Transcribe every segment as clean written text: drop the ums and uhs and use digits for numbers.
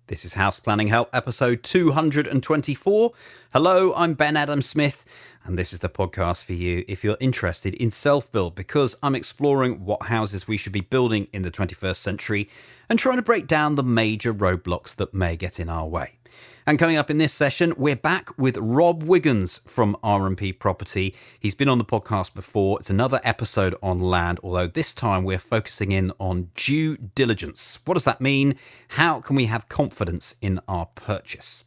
This is House Planning Help, episode 224. Hello, I'm Ben Adam Smith, and this is the podcast for you if you're interested in self-build, because I'm exploring what houses we should be building in the 21st century and trying to break down the major roadblocks that may get in our way. And coming up in this session, we're back with Rob Wiggans from R&P Property. He's been on the podcast before. It's another episode on land, although this time we're focusing in on due diligence. What does that mean? How can we have confidence in our purchase?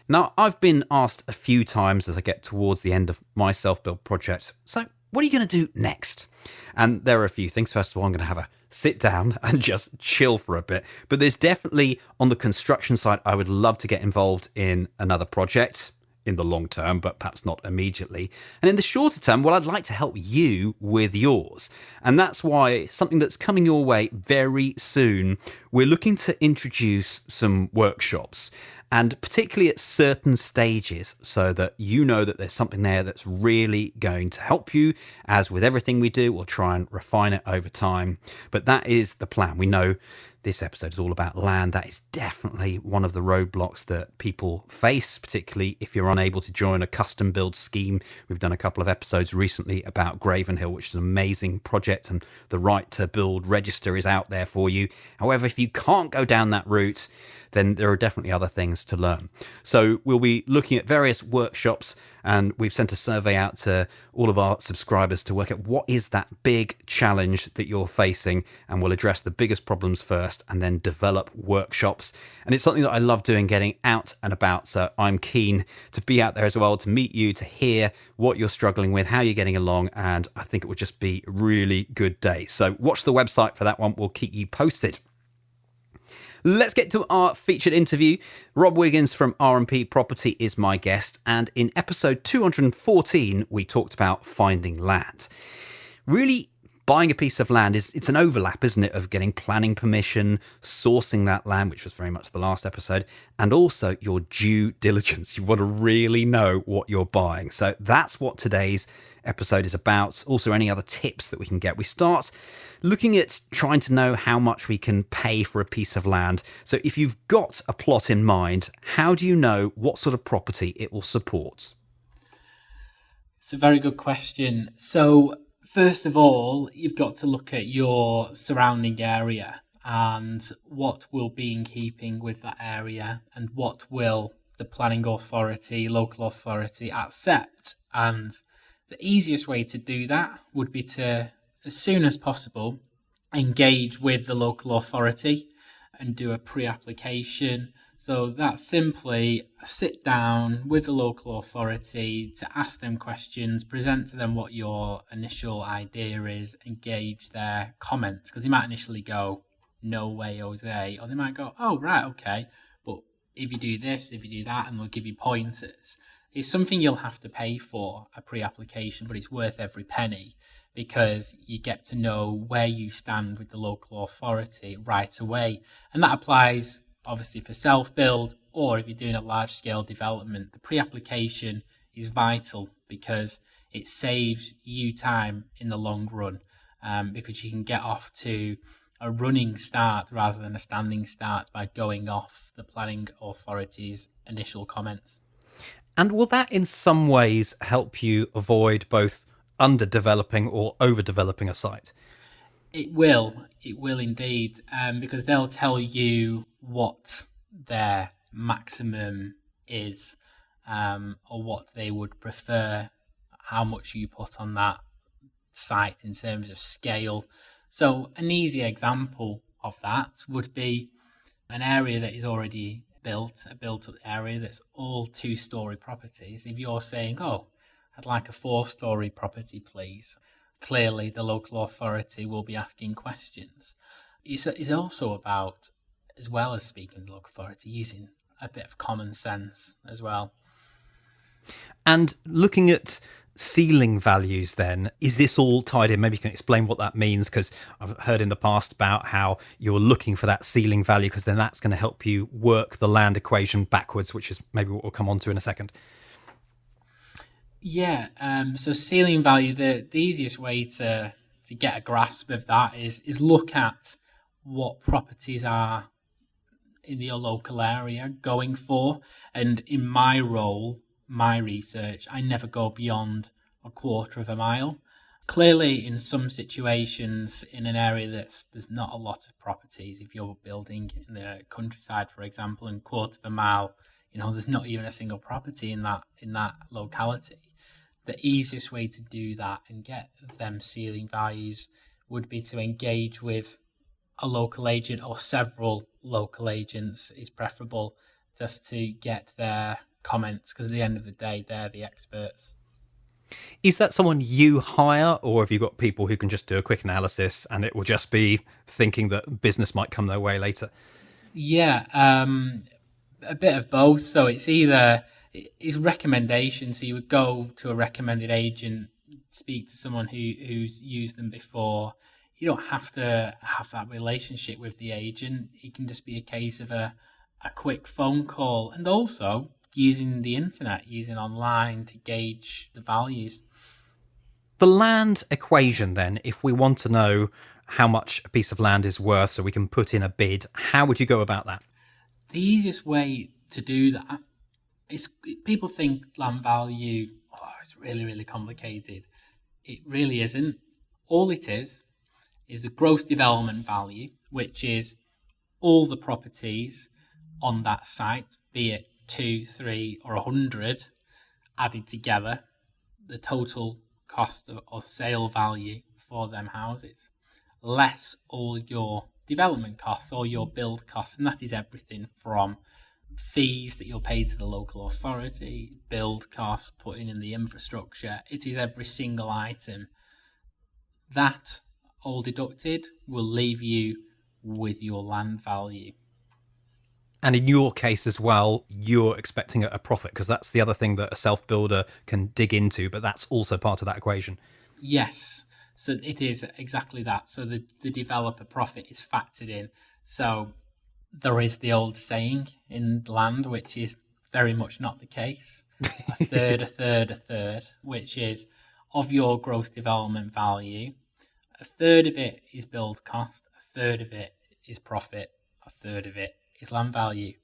Now, I've been asked a few times as I get towards the end of my self-build project, so what are you going to do next? And there are a few things. First of all, I'm going to have a sit down and just chill for a bit. But there's definitely, on the construction side, I would love to get involved in another project in the long term, but perhaps not immediately. And in the shorter term, well, I'd like to help you with yours. And that's why something that's coming your way very soon, we're looking to introduce some workshops, and particularly at certain stages, so that you know that there's something there that's really going to help you. As with everything we do, we'll try and refine it over time. But that is the plan. We know this episode is all about land. That is definitely one of the roadblocks that people face, particularly if you're unable to join a custom build scheme. We've done a couple of episodes recently about Gravenhill, which is an amazing project, and the right to build register is out there for you. However, if you can't go down that route, then there are definitely other things to learn. So we'll be looking at various workshops, and we've sent a survey out to all of our subscribers to work out what is that big challenge that you're facing, and we'll address the biggest problems first and then develop workshops. And it's something that I love doing, getting out and about. So I'm keen to be out there as well, to meet you, to hear what you're struggling with, how you're getting along, and I think it would just be a really good day. So watch the website for that one. We'll keep you posted. Let's get to our featured interview. Rob Wiggans from R&P Property is my guest, and in episode 214, we talked about finding land. Really, buying a piece of land it's an overlap, isn't it, of getting planning permission, sourcing that land, which was very much the last episode, and also your due diligence. You want to really know what you're buying. So that's what today's episode is about. Also, any other tips that we can get. We start looking at trying to know how much we can pay for a piece of land. So if you've got a plot in mind, how do you know what sort of property it will support? It's a very good question. So first of all, you've got to look at your surrounding area and what will be in keeping with that area, and what will the planning authority, local authority accept. And the easiest way to do that would be to, as soon as possible, engage with the local authority and do a pre-application. So that's simply a sit down with the local authority to ask them questions, present to them what your initial idea is, engage their comments, because they might initially go, no way, Jose, or they might go, oh, right, okay, but if you do this, if you do that, and they'll give you pointers. It's something you'll have to pay for, a pre-application, but it's worth every penny, because you get to know where you stand with the local authority right away. And that applies obviously for self-build, or if you're doing a large-scale development. The pre-application is vital because it saves you time in the long run, because you can get off to a running start rather than a standing start by going off the planning authority's initial comments. And will that in some ways help you avoid both underdeveloping or overdeveloping a site? It will indeed, because they'll tell you what their maximum is, or what they would prefer, how much you put on that site in terms of scale. So an easy example of that would be an area that is already a built-up area that's all 2-story properties. If you're saying, oh, I'd like a 4-story property, please, clearly the local authority will be asking questions. It's also about, as well as speaking to the local authority, using a bit of common sense as well. And looking at ceiling values then, is this all tied in? Maybe you can explain what that means, because I've heard in the past about how you're looking for that ceiling value, because then that's going to help you work the land equation backwards, which is maybe what we'll come on to in a second. Yeah, so ceiling value, the easiest way to get a grasp of that is look at what properties are in your local area going for. And in my role, my research, I never go beyond a quarter of a mile. Clearly, in some situations, in an area there's not a lot of properties, if you're building in the countryside, for example, and quarter of a mile, there's not even a single property in that locality. The easiest way to do that and get them ceiling values would be to engage with a local agent or several local agents is preferable, just to get their comments, because at the end of the day, they're the experts. Is that someone you hire, or have you got people who can just do a quick analysis and it will just be thinking that business might come their way later? Yeah, a bit of both. So it's recommendation. So you would go to a recommended agent, speak to someone who's used them before. You don't have to have that relationship with the agent. It can just be a case of a quick phone call, and also using the internet, using online to gauge the values. The land equation, then, if we want to know how much a piece of land is worth so we can put in a bid, how would you go about that? The easiest way to do that is, people think land value, it's really, really complicated. It really isn't. All it is the gross development value, which is all the properties on that site, be it 2, 3, or 100 added together, the total cost of sale value for them houses, less all your development costs or your build costs. And that is everything from fees that you'll pay to the local authority, build costs, putting in the infrastructure. It is every single item. That all deducted will leave you with your land value. And in your case as well, you're expecting a profit, because that's the other thing that a self-builder can dig into, but that's also part of that equation. Yes, so it is exactly that. So the developer profit is factored in. So there is the old saying in land, which is very much not the case. A third, a third, a third, which is of your gross development value, a third of it is build cost, a third of it is profit, a third of it is land value.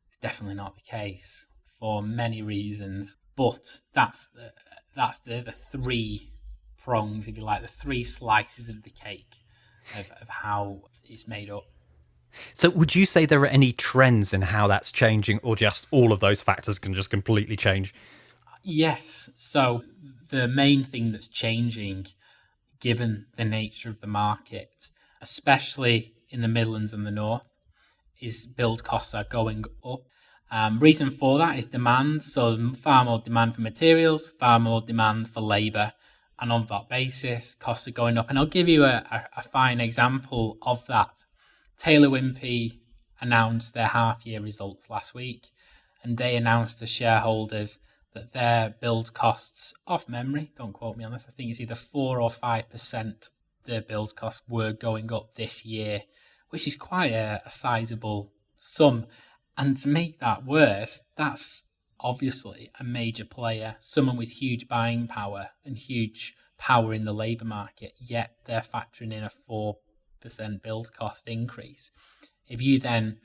It's definitely not the case for many reasons, but that's the three prongs, if you like, the three slices of the cake of how it's made up. So would you say there are any trends in how that's changing, or just all of those factors can just completely change? Yes. So the main thing that's changing, given the nature of the market, especially in the Midlands and the North, is build costs are going up. Reason for that is demand. So far more demand for materials, far more demand for labour. And on that basis, costs are going up. And I'll give you a fine example of that. Taylor Wimpey announced their half-year results last week, and they announced to shareholders that their build costs, off memory, don't quote me on this, I think it's either 4 or 5% their build costs were going up this year, which is quite a sizable sum. And to make that worse, that's obviously a major player, someone with huge buying power and huge power in the labour market, yet they're factoring in a 4% build cost increase. If you then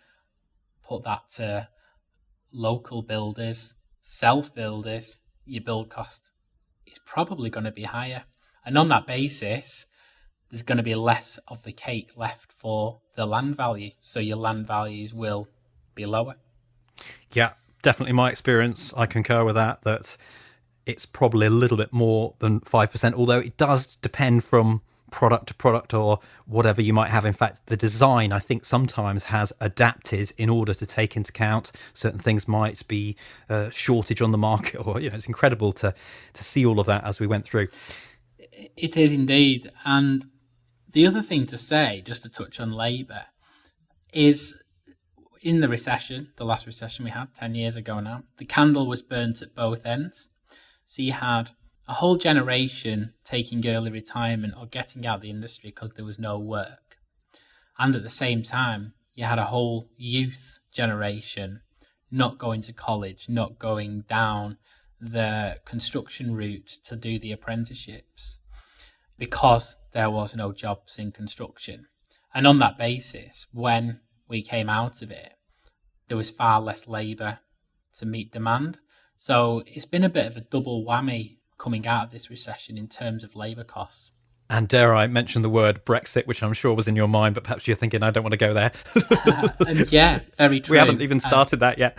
put that to local builders, self-builders, your build cost is probably going to be higher. And on that basis, there's going to be less of the cake left for the land value. So your land values will be lower. Yeah, definitely my experience. I concur with that it's probably a little bit more than 5%, although it does depend from product to product or whatever you might have. In fact, the design, I think, sometimes has adapted in order to take into account certain things might be shortage on the market, or it's incredible to see all of that as we went through. It is indeed. And the other thing to say, just to touch on labour, is in the recession, the last recession we had 10 years ago now, the candle was burnt at both ends. So you had a whole generation taking early retirement or getting out of the industry because there was no work. And at the same time, you had a whole youth generation not going to college, not going down the construction route to do the apprenticeships because there was no jobs in construction. And on that basis, when we came out of it, there was far less labour to meet demand. So it's been a bit of a double whammy coming out of this recession in terms of labour costs. And dare I mention the word Brexit, which I'm sure was in your mind, but perhaps you're thinking, I don't want to go there. And yeah, very true. We haven't even started that yet.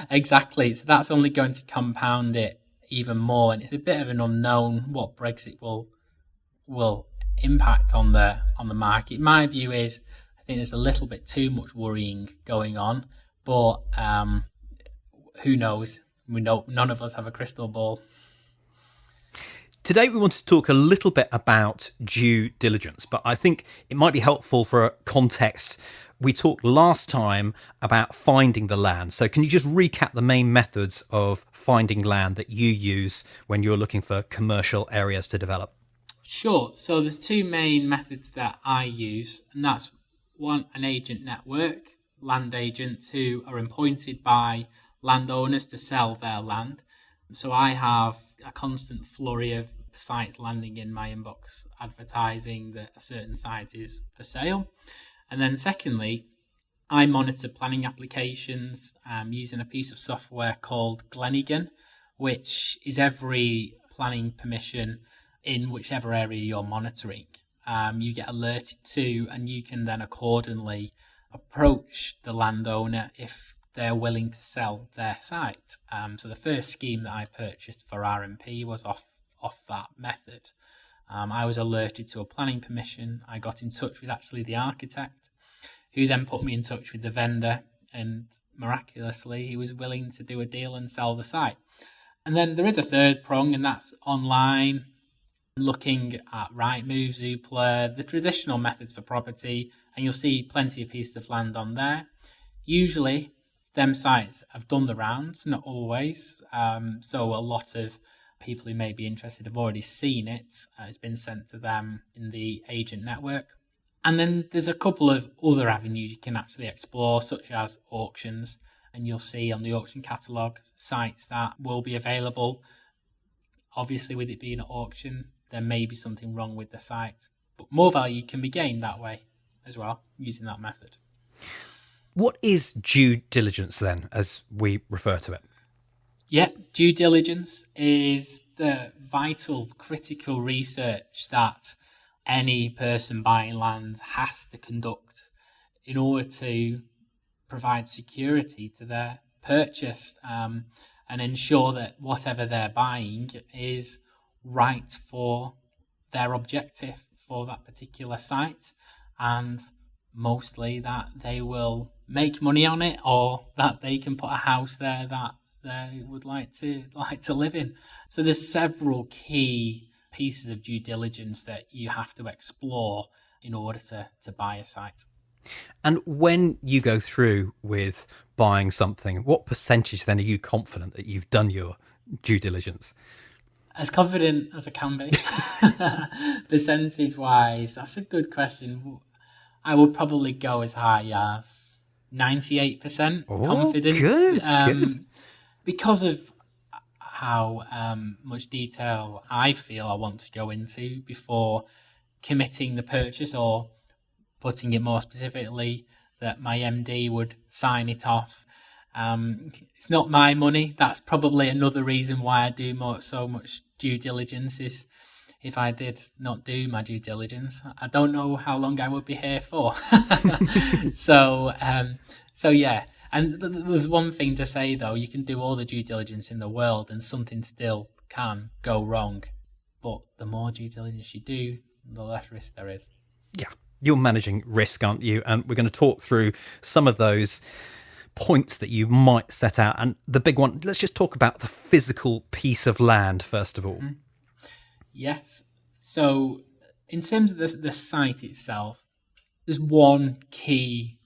Exactly. So that's only going to compound it even more. And it's a bit of an unknown what Brexit will impact on the market. My view is I think there's a little bit too much worrying going on, but who knows? We know none of us have a crystal ball. Today we want to talk a little bit about due diligence, but I think it might be helpful for a context. We talked last time about finding the land. So can you just recap the main methods of finding land that you use when you're looking for commercial areas to develop? Sure. So there's two main methods that I use, and that's one, an agent network, land agents who are appointed by landowners to sell their land. So I have a constant flurry of sites landing in my inbox advertising that a certain site is for sale. And then secondly, I monitor planning applications using a piece of software called Glenigan, which is every planning permission in whichever area you're monitoring. You get alerted to, and you can then accordingly approach the landowner if they're willing to sell their site. So the first scheme that I purchased for R&P was off that method. I was alerted to a planning permission. I got in touch with actually the architect, who then put me in touch with the vendor, and miraculously he was willing to do a deal and sell the site. And then there is a third prong, and that's online, looking at Rightmove, Zoopla, the traditional methods for property, and you'll see plenty of pieces of land on there. Usually them sites have done the rounds, not always. So a lot of people who may be interested have already seen it. It's been sent to them in the agent network. And then there's a couple of other avenues you can actually explore, such as auctions. And you'll see on the auction catalogue sites that will be available. Obviously, with it being an auction, there may be something wrong with the site. But more value can be gained that way as well, using that method. What is due diligence then, as we refer to it? Yeah, due diligence is the vital, critical research that any person buying land has to conduct in order to provide security to their purchase and ensure that whatever they're buying is right for their objective for that particular site, and mostly that they will make money on it, or that they can put a house there that they would like to live in. So there's several key pieces of due diligence that you have to explore in order to buy a site. And when you go through with buying something, what percentage then are you confident that you've done your due diligence? As confident as I can be. Percentage wise, that's a good question. I would probably go as high as 98% confident. Good. Because of how much detail I feel I want to go into before committing the purchase, or putting it more specifically, that my MD would sign it off. It's not my money. That's probably another reason why I do so much due diligence, is if I did not do my due diligence, I don't know how long I would be here for. So yeah. And there's one thing to say, though. You can do all the due diligence in the world and something still can go wrong. But the more due diligence you do, the less risk there is. Yeah, you're managing risk, aren't you? And we're going to talk through some of those points that you might set out. And the big one, let's just talk about the physical piece of land, first of all. Mm-hmm. Yes. So in terms of the site itself, there's one key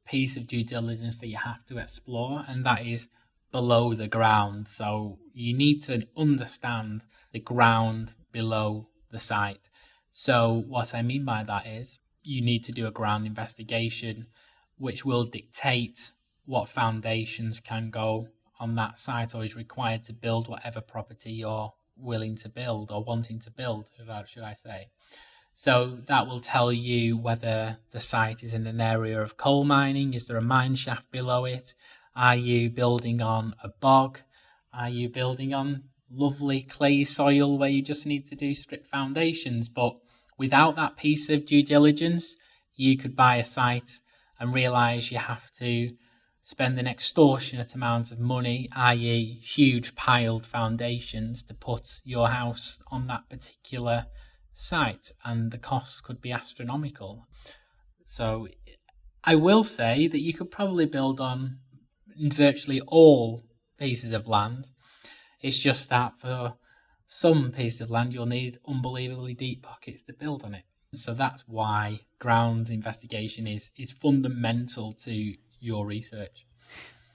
piece of due diligence that you have to explore, and that is below the ground. So you need to understand the ground below the site. So what I mean by that is you need to do a ground investigation, which will dictate what foundations can go on that site, or is required to build whatever property you're willing to build or wanting to build, should I say. So that will tell you whether the site is in an area of coal mining. Is there a mine shaft below it? Are you building on a bog? Are you building on lovely clay soil where you just need to do strip foundations? But without that piece of due diligence, you could buy a site and realise you have to spend an extortionate amount of money, i.e. huge piled foundations, to put your house on that particular site, and the costs could be astronomical. So I will say that you could probably build on virtually all pieces of land. It's just that for some pieces of land, you'll need unbelievably deep pockets to build on it. So that's why ground investigation is fundamental to your research.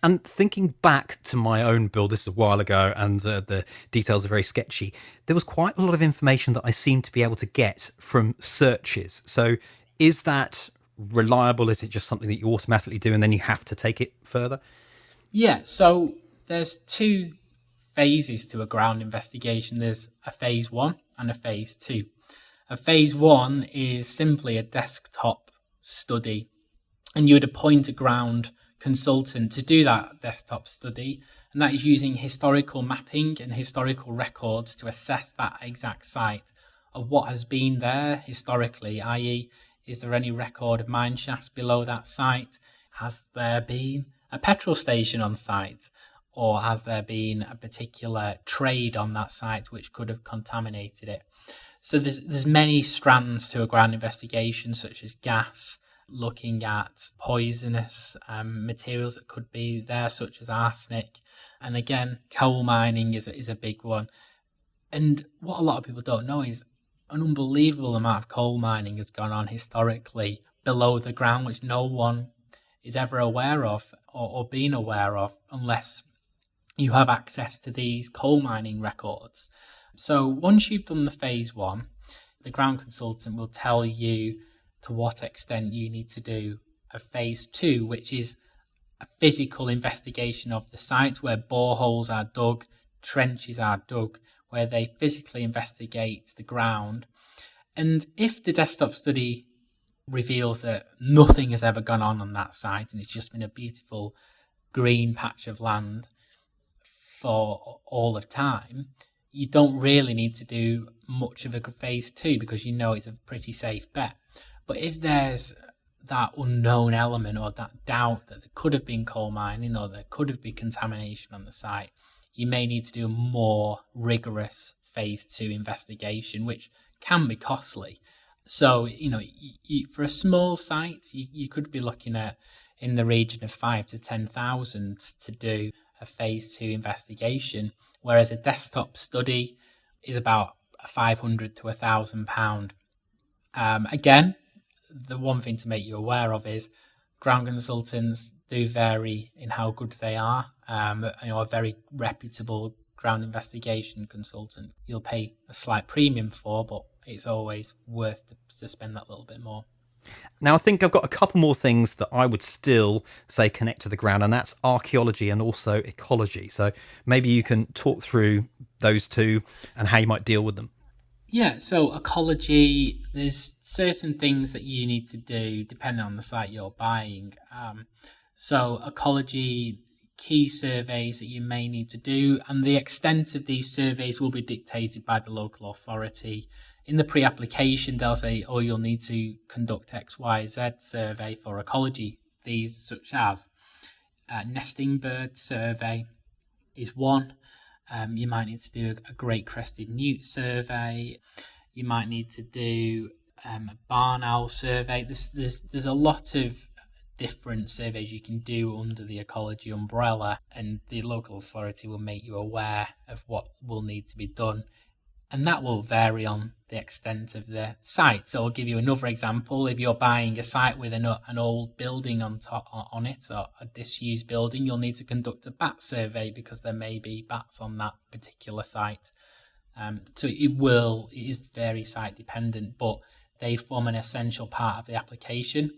And thinking back to my own build, this is a while ago, and the details are very sketchy, there was quite a lot of information that I seemed to be able to get from searches. So is that reliable? Is it just something that you automatically do and then you have to take it further? Yeah, so there's two phases to a ground investigation. There's a phase 1 and a phase 2. A phase 1 is simply a desktop study, and you would appoint a ground consultant to do that desktop study, and that is using historical mapping and historical records to assess that exact site of what has been there historically, i.e. is there any record of mine shafts below that site? Has there been a petrol station on site? Or has there been a particular trade on that site which could have contaminated it? So there's many strands to a ground investigation, such as gas, looking at poisonous materials that could be there, such as arsenic. And again, coal mining is a big one. And what a lot of people don't know is an unbelievable amount of coal mining has gone on historically below the ground, which no one is ever aware of or been aware of unless you have access to these coal mining records. So once you've done the phase 1, the ground consultant will tell you to what extent you need to do a phase 2, which is a physical investigation of the site where boreholes are dug, trenches are dug, where they physically investigate the ground. And if the desktop study reveals that nothing has ever gone on that site and it's just been a beautiful green patch of land for all of time, you don't really need to do much of a phase 2 because you know it's a pretty safe bet. But if there's that unknown element or that doubt that there could have been coal mining or there could have been contamination on the site, you may need to do a more rigorous phase 2 investigation, which can be costly. So, for a small site, you could be looking at in the region of 5,000 to 10,000 to do a phase 2 investigation, whereas a desktop study is about £500 to £1,000. Again, the one thing to make you aware of is ground consultants do vary in how good they are. A very reputable ground investigation consultant you'll pay a slight premium for, but it's always worth to spend that little bit more. Now, I think I've got a couple more things that I would still say connect to the ground, and that's archaeology and also ecology. So maybe you can talk through those two and how you might deal with them. Yeah, so ecology, there's certain things that you need to do depending on the site you're buying. So ecology, key surveys that you may need to do, and the extent of these surveys will be dictated by the local authority. In the pre-application, they'll say, you'll need to conduct X, Y, Z survey for ecology. These such as nesting bird survey is one. You might need to do a great crested newt survey. You might need to do a barn owl survey. There's a lot of different surveys you can do under the ecology umbrella, and the local authority will make you aware of what will need to be done. And that will vary on the extent of the site. So I'll give you another example. If you're buying a site with an old building on it, or a disused building, you'll need to conduct a bat survey because there may be bats on that particular site. So it is very site dependent, but they form an essential part of the application.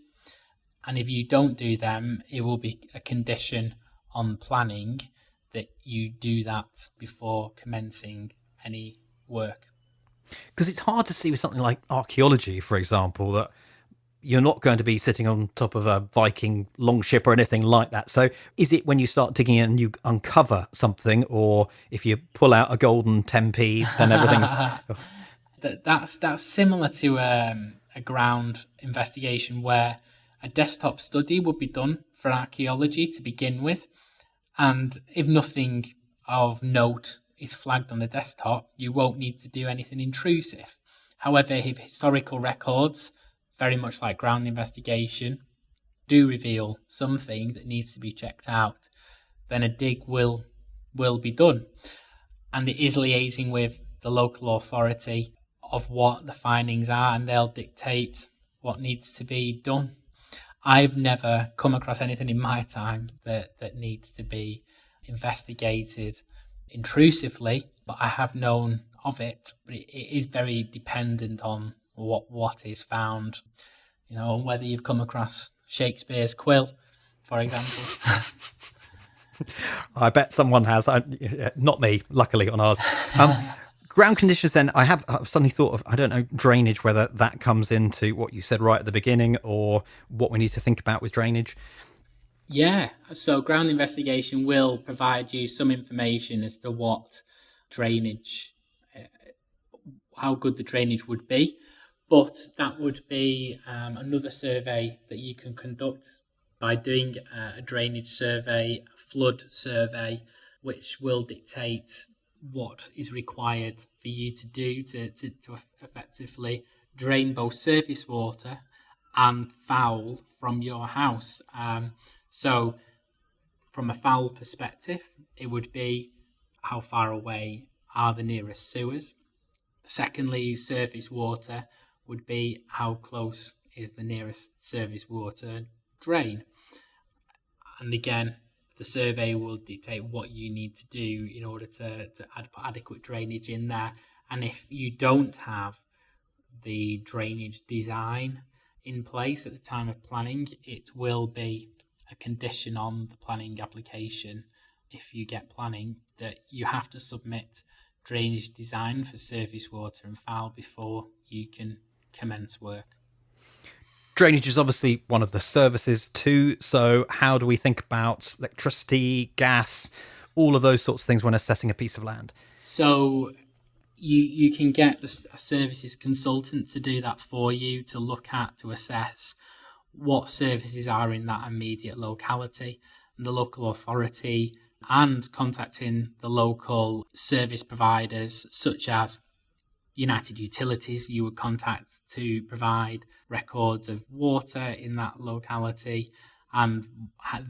And if you don't do them, it will be a condition on planning that you do that before commencing any work. Because it's hard to see with something like archaeology, for example, that you're not going to be sitting on top of a Viking longship or anything like that. So is it when you start digging in and you uncover something, or if you pull out a golden tempe, then everything's... That's similar to a ground investigation where a desktop study would be done for archaeology to begin with. And if nothing of note is flagged on the desktop, you won't need to do anything intrusive. However, if historical records, very much like ground investigation, do reveal something that needs to be checked out, then a dig will be done. And it is liaising with the local authority of what the findings are, and they'll dictate what needs to be done. I've never come across anything in my time that needs to be investigated intrusively, but I have known of it. But it is very dependent on what is found. You know, whether you've come across Shakespeare's quill, for example. I bet someone has. Not me, luckily, on ours. Ground conditions, then, I've suddenly thought of, I don't know, drainage, whether that comes into what you said right at the beginning or what we need to think about with drainage. Yeah, so ground investigation will provide you some information as to what drainage, how good the drainage would be, but that would be another survey that you can conduct by doing a drainage survey, a flood survey, which will dictate what is required for you to do to effectively drain both surface water and foul from your house. So from a foul perspective, it would be how far away are the nearest sewers. Secondly, surface water would be how close is the nearest surface water drain. And again, the survey will dictate what you need to do in order to put adequate drainage in there. And if you don't have the drainage design in place at the time of planning, it will be a condition on the planning application, if you get planning, that you have to submit drainage design for surface water and foul before you can commence work. Drainage is obviously one of the services too. So how do we think about electricity, gas, all of those sorts of things when assessing a piece of land? So you can get a services consultant to do that for you, to look at, to assess what services are in that immediate locality, and the local authority, and contacting the local service providers such as United Utilities. You would contact to provide records of water in that locality, and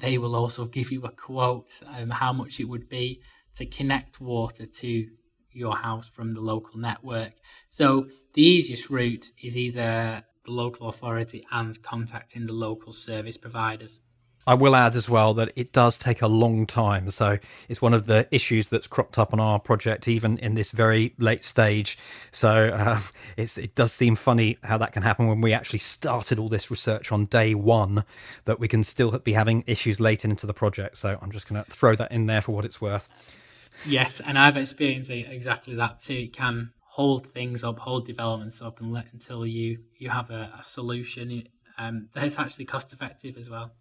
they will also give you a quote how much it would be to connect water to your house from the local network. So the easiest route is either the local authority and contacting the local service providers. I will add as well that it does take a long time. So it's one of the issues that's cropped up on our project, even in this very late stage. So it does seem funny how that can happen when we actually started all this research on day one, that we can still be having issues later into the project. So I'm just going to throw that in there for what it's worth. Yes, and I've experienced exactly that too. It can hold things up, hold developments up, and until you have a solution that's actually cost effective as well.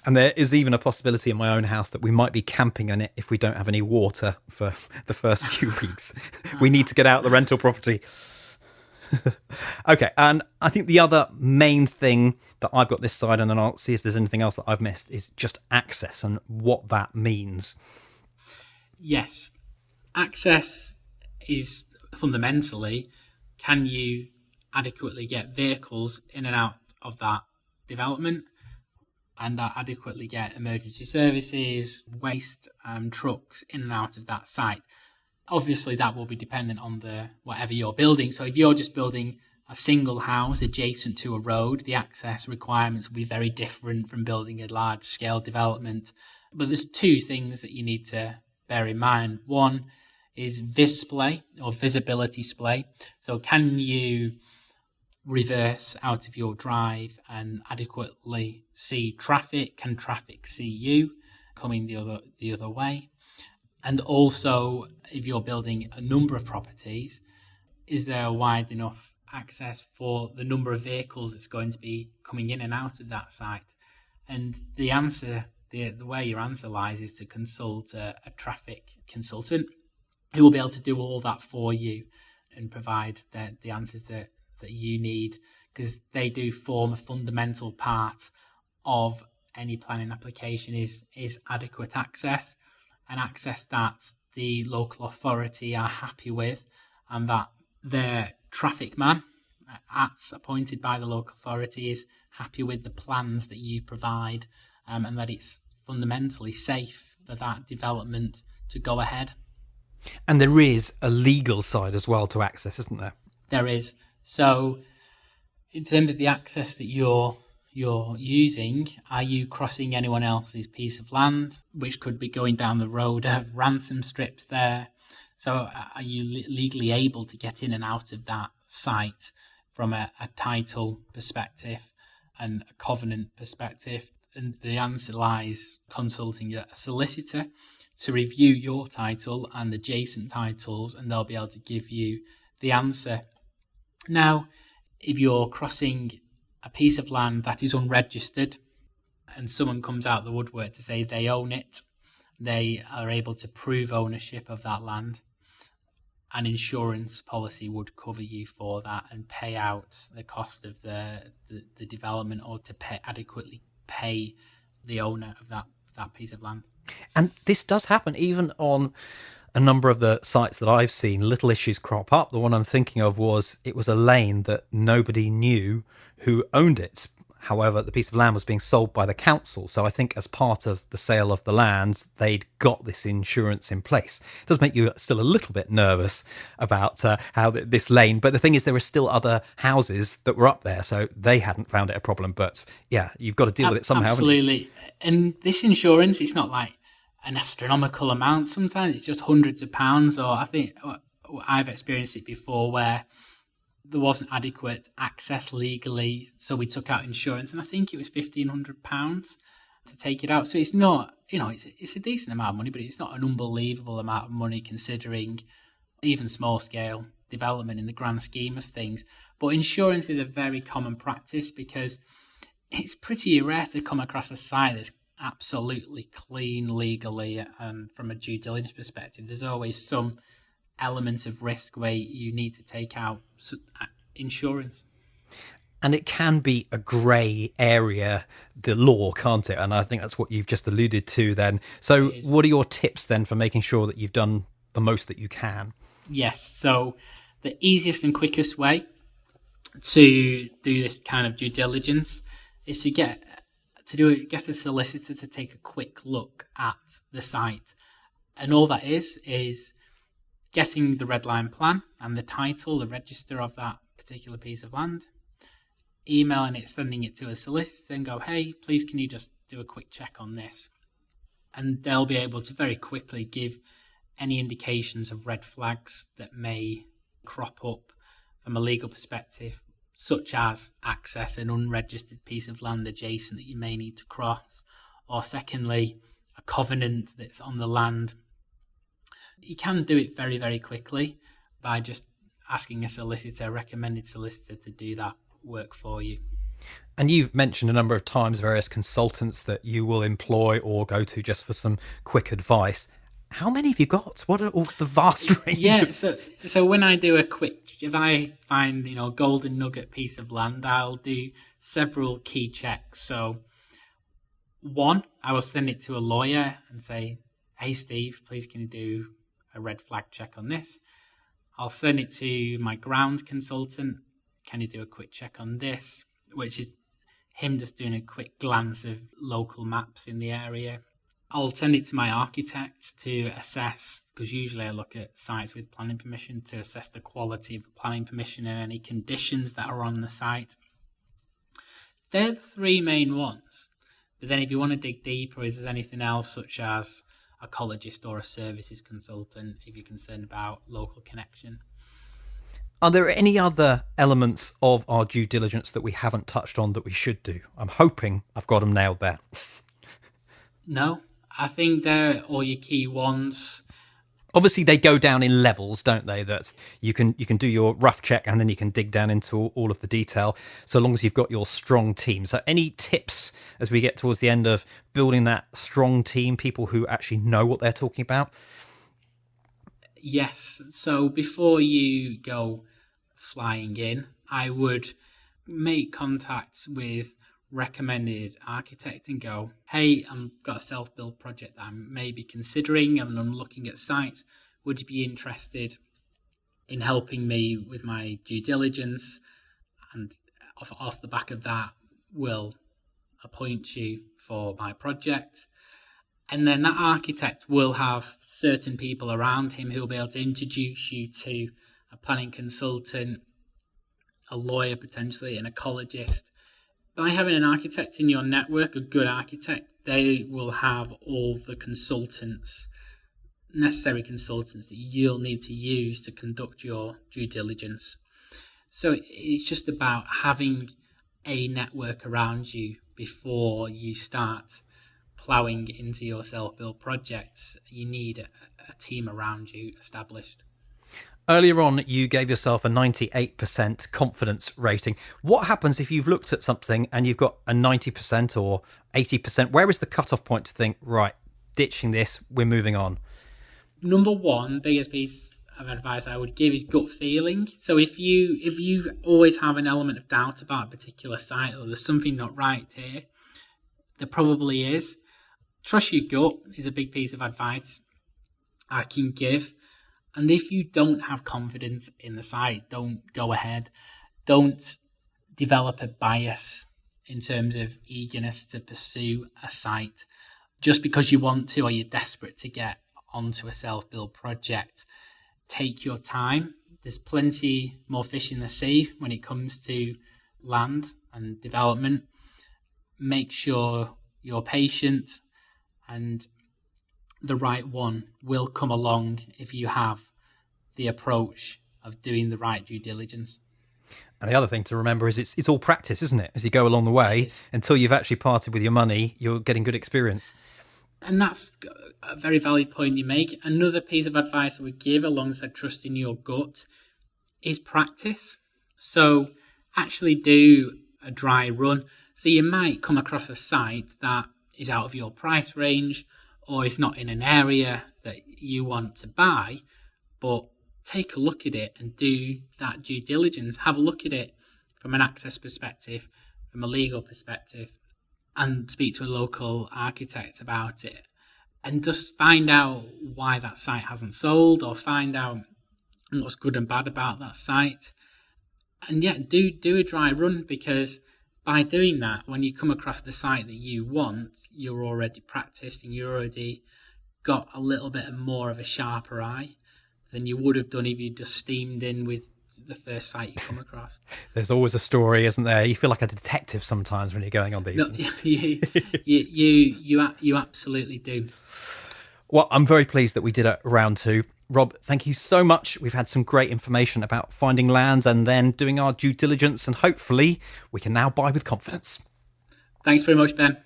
And there is even a possibility in my own house that we might be camping in it if we don't have any water for the first few weeks. We need to get out the rental property. Okay, and I think the other main thing that I've got this side, and then I'll see if there's anything else that I've missed, is just access and what that means. Yes, access is fundamentally, can you adequately get vehicles in and out of that development, and that adequately get emergency services, waste trucks in and out of that site. Obviously, that will be dependent on whatever you're building. So if you're just building a single house adjacent to a road, the access requirements will be very different from building a large-scale development. But there's two things that you need to bear in mind. One is display or visibility display. So can you reverse out of your drive and adequately see traffic? Can traffic see you coming the other way? And also, if you're building a number of properties, is there a wide enough access for the number of vehicles that's going to be coming in and out of that site? And the answer, the way your answer lies, is to consult a traffic consultant who will be able to do all that for you and provide the answers that you need, because they do form a fundamental part of any planning application is adequate access, and access that the local authority are happy with, and that their traffic man appointed by the local authority is happy with the plans that you provide, and that it's fundamentally safe for that development to go ahead. And there is a legal side as well to access, isn't there? There is. So in terms of the access that you're using, are you crossing anyone else's piece of land, which could be going down the road, have ransom strips there? So are you legally able to get in and out of that site from a title perspective and a covenant perspective? And the answer lies consulting a solicitor to review your title and adjacent titles, and they'll be able to give you the answer. Now, if you're crossing a piece of land that is unregistered and someone comes out the woodwork to say they own it, they are able to prove ownership of that land, an insurance policy would cover you for that and pay out the cost of the development, or to adequately pay the owner of that piece of land. And this does happen even on a number of the sites that I've seen. Little issues crop up. The one I'm thinking of it was a lane that nobody knew who owned it. However, the piece of land was being sold by the council. So I think as part of the sale of the land, they'd got this insurance in place. It does make you still a little bit nervous about how this lane. But the thing is, there are still other houses that were up there, so they hadn't found it a problem. But yeah, you've got to deal with it somehow. Absolutely. And this insurance, it's not like an astronomical amount. Sometimes it's just hundreds of pounds, or I think I've experienced it before where there wasn't adequate access legally, so we took out insurance, and I think it was £1,500 to take it out. So it's not, it's a decent amount of money, but it's not an unbelievable amount of money considering even small scale development in the grand scheme of things. But insurance is a very common practice because it's pretty rare to come across a site that's absolutely clean legally, and from a due diligence perspective, there's always some element of risk where you need to take out insurance. And it can be a grey area, the law, can't it? And I think that's what you've just alluded to then. So what are your tips then for making sure that you've done the most that you can? Yes, so the easiest and quickest way to do this kind of due diligence is to get a solicitor to take a quick look at the site. And all that is getting the red line plan and the title, the register of that particular piece of land, emailing it, sending it to a solicitor and go, hey, please can you just do a quick check on this? And they'll be able to very quickly give any indications of red flags that may crop up from a legal perspective, such as access an unregistered piece of land adjacent that you may need to cross, or secondly, a covenant that's on the land. You can do it very, very quickly by just asking a recommended solicitor to do that work for you. And you've mentioned a number of times various consultants that you will employ or go to just for some quick advice. How many have you got? What are all the vast range? Yeah, so when I do if I find, golden nugget piece of land, I'll do several key checks. So one, I will send it to a lawyer and say, hey, Steve, please can you do a red flag check on this? I'll send it to my ground consultant. Can you do a quick check on this? Which is him just doing a quick glance of local maps in the area. I'll send it to my architect to assess, because usually I look at sites with planning permission to assess the quality of the planning permission and any conditions that are on the site. They're the three main ones. But then if you want to dig deeper, is there anything else such as a ecologist or a services consultant if you're concerned about local connection? Are there any other elements of our due diligence that we haven't touched on that we should do? I'm hoping I've got them nailed there. No, I think they're all your key ones. Obviously, they go down in levels, don't they? That you can do your rough check and then you can dig down into all of the detail, so long as you've got your strong team. So any tips as we get towards the end of building that strong team, people who actually know what they're talking about? Yes. So before you go flying in, I would make contact with recommended architect and go, hey, I've got a self-build project that I'm maybe considering and I'm looking at sites. Would you be interested in helping me with my due diligence? And off the back of that, we'll appoint you for my project. And then that architect will have certain people around him who will be able to introduce you to a planning consultant, a lawyer potentially, an ecologist. By having an architect in your network, a good architect, they will have all the necessary consultants that you'll need to use to conduct your due diligence. So it's just about having a network around you before you start ploughing into your self-build projects. You need a team around you established. Earlier on, you gave yourself a 98% confidence rating. What happens if you've looked at something and you've got a 90% or 80%? Where is the cutoff point to think, right, ditching this, we're moving on? Number one, biggest piece of advice I would give is gut feeling. So if you always have an element of doubt about a particular site, or there's something not right here, there probably is. Trust your gut is a big piece of advice I can give. And if you don't have confidence in the site, don't go ahead. Don't develop a bias in terms of eagerness to pursue a site just because you want to or you're desperate to get onto a self-build project. Take your time. There's plenty more fish in the sea when it comes to land and development. Make sure you're patient, and the right one will come along if you have the approach of doing the right due diligence. And the other thing to remember is it's all practice, isn't it? As you go along the way, until you've actually parted with your money, you're getting good experience. And that's a very valid point you make. Another piece of advice I would give alongside trusting your gut is practice. So actually do a dry run. So you might come across a site that is out of your price range or is not in an area that you want to buy, but take a look at it and do that due diligence. Have a look at it from an access perspective, from a legal perspective, and speak to a local architect about it. And just find out why that site hasn't sold, or find out what's good and bad about that site. And yeah, do a dry run, because by doing that, when you come across the site that you want, you're already practiced and you're already got a little bit more of a sharper eye than you would have done if you just steamed in with the first site you come across. There's always a story, isn't there? You feel like a detective sometimes when you're going on these. No, you absolutely do. Well, I'm very pleased that we did a round two. Rob, thank you so much. We've had some great information about finding land and then doing our due diligence, and hopefully we can now buy with confidence. Thanks very much, Ben.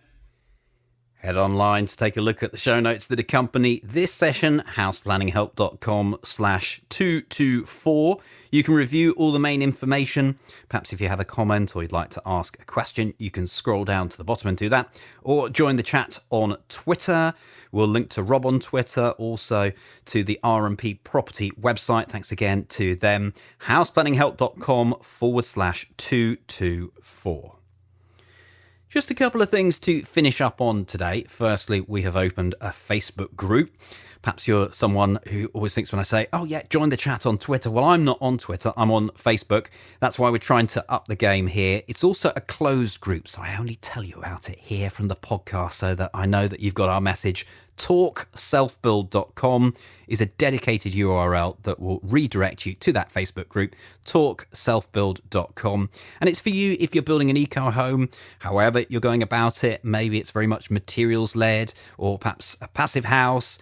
Head online to take a look at the show notes that accompany this session, houseplanninghelp.com/224. You can review all the main information. Perhaps if you have a comment or you'd like to ask a question, you can scroll down to the bottom and do that, or join the chat on Twitter. We'll link to Rob on Twitter, also to the R&P Property website. Thanks again to them, houseplanninghelp.com/224. Just a couple of things to finish up on today. Firstly, we have opened a Facebook group. Perhaps you're someone who always thinks when I say, oh yeah, join the chat on Twitter. Well, I'm not on Twitter, I'm on Facebook. That's why we're trying to up the game here. It's also a closed group, so I only tell you about it here from the podcast so that I know that you've got our message. talkselfbuild.com is a dedicated URL that will redirect you to that Facebook group, talkselfbuild.com. And it's for you if you're building an eco home, however you're going about it. Maybe it's very much materials led, or perhaps a passive house.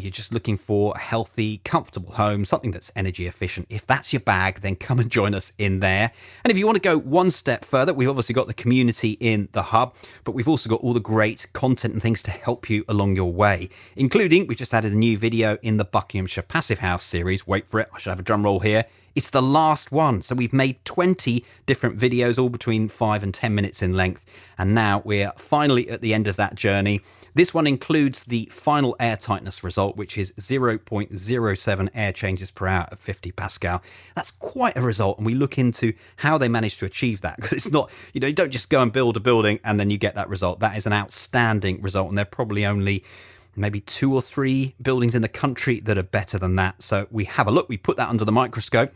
you're just looking for a healthy, comfortable home, something that's energy efficient, if that's your bag, then come and join us in there. And if you want to go one step further, we've obviously got the community in the hub, but we've also got all the great content and things to help you along your way, including we just added a new video in the Buckinghamshire Passive House series. Wait for it, I should have a drum roll here. It's the last one. So we've made 20 different videos, all between 5 and 10 minutes in length. And now we're finally at the end of that journey. This one includes the final air tightness result, which is 0.07 air changes per hour at 50 Pascal. That's quite a result. And we look into how they managed to achieve that, because it's not, you don't just go and build a building and then you get that result. That is an outstanding result. And they're probably only maybe 2 or 3 buildings in the country that are better than that. So we have a look, we put that under the microscope.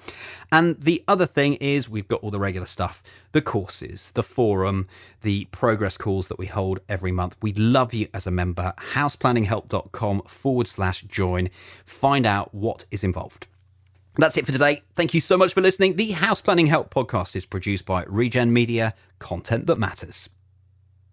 And the other thing is we've got all the regular stuff, the courses, the forum, the progress calls that we hold every month. We'd love you as a member. houseplanninghelp.com/join. Find out what is involved. That's it for today. Thank you so much for listening. The House Planning Help podcast is produced by Regen Media, content that matters.